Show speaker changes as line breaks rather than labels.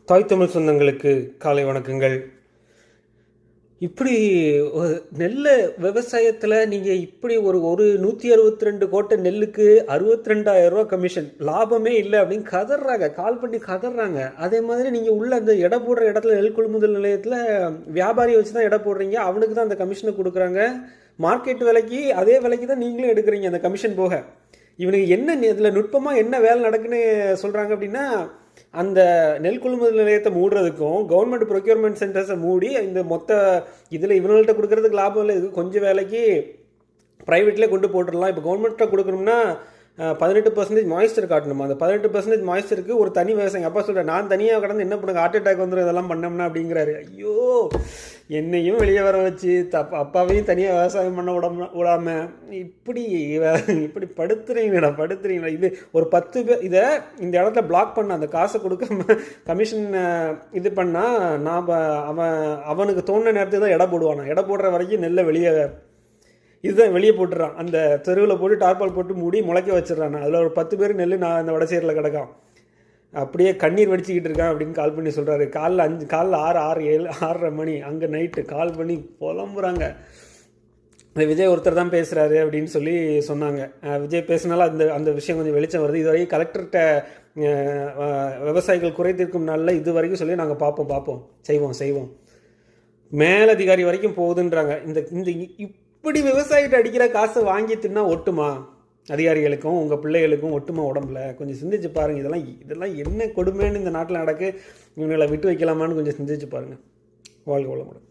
தாய் தமிழ் சொந்தங்களுக்கு காலை வணக்கங்கள். இப்படி நெல் விவசாயத்தில் நீங்கள் இப்படி ஒரு 162 கோட்டை நெல்லுக்கு 62,000 ரூபா கமிஷன், லாபமே இல்லை அப்படின்னு கதறாங்க, கால் பண்ணி கதறாங்க. அதே மாதிரி நீங்கள் உள்ள அந்த எடை போடுற இடத்துல நெல் கொள்முதல் நிலையத்தில் வியாபாரியை வச்சு தான் எடை போடுறீங்க, அவனுக்கு தான் அந்த கமிஷனை கொடுக்குறாங்க. மார்க்கெட் விலைக்கு அதே விலைக்கு தான் நீங்களும் எடுக்கிறீங்க அந்த கமிஷன் போக. இவனுக்கு என்ன இதில் நுட்பமாக என்ன வேலை நடக்குன்னு சொல்கிறாங்க அப்படின்னா, அந்த நெல் கொள்முதல் நிலையத்தை மூடுறதுக்கும் கவர்மெண்ட் ப்ரொக்யூர்மெண்ட் சென்டர்ஸை மூடி இந்த மொத்த இதில் இவங்கள்ட்ட கொடுக்கறதுக்கு லாபம் இல்லை, இது கொஞ்சம் வேலைக்கு ப்ரைவேட்லேயே கொண்டு போட்டுடலாம். இப்போ கவர்மெண்ட்டை கொடுக்கணும்னா 18% மாய்ஸ்டர் காட்டணுமா? அந்த 18% மாய்ஸ்டருக்கு ஒரு தனி விவசாயம். அப்பா சொல்கிறேன், நான் தனியாக கடந்து என்ன பண்ணுங்க, ஹார்ட் அட்டாக் வந்துடும் இதெல்லாம் பண்ணோம்னா அப்படிங்கிறாரு. ஐயோ, என்னையும் வெளியே வர வச்சு அப்பாவையும் தனியாக விவசாயம் பண்ண விடாமல் இப்படி படுத்துறீங்களா? இது ஒரு 10 பேர் இதை இந்த இடத்துல பிளாக் பண்ண, அந்த காசை கொடுக்க கமிஷன் இது பண்ணால் அவனுக்கு தோணுன நேரத்துக்கு தான் எடை போடுவானா. எடை போடுற வரைக்கும் நெல்லை இதுதான் வெளியே போட்டுறான். அந்த தெருவில் போட்டு டார்பால் போட்டு மூடி முளைக்க வச்சிடறான். அதில் ஒரு 10 பேர் நெல் நான் அந்த வடசேரில் கிடக்கான், அப்படியே கண்ணீர் வடிச்சிக்கிட்டு இருக்கான் அப்படின்னு கால் பண்ணி சொல்கிறாரு. காலைல 6:30 மணி அங்கே நைட்டு கால் பண்ணி புலம்புறாங்க. விஜய் ஒருத்தர் தான் பேசுகிறாரு அப்படின்னு சொல்லி சொன்னாங்க. விஜய் பேசினாலும் அந்த விஷயம் கொஞ்சம் வெளிச்சம் வருது. இது வரைக்கும் கலெக்டர்கிட்ட விவசாயிகள் குறை தீர்க்கும் நாளில் இது வரைக்கும் சொல்லி நாங்கள் பார்ப்போம் செய்வோம் மேலதிகாரி வரைக்கும் போகுதுன்றாங்க. இந்த இப்படி விவசாயிகிட்ட அடிக்கிற காசை வாங்கி தின்னா ஒட்டுமா? அதிகாரிகளுக்கும் உங்கள் பிள்ளைகளுக்கும் ஒட்டுமா உடம்புல? கொஞ்சம் சிந்திச்சு பாருங்கள். இதெல்லாம் என்ன கொடுமைன்னு இந்த நாட்டில் நடக்கு. இவங்களை விட்டு வைக்கலாமான்னு கொஞ்சம் சிந்திச்சு பாருங்கள். வாழ்க வளமுடன்.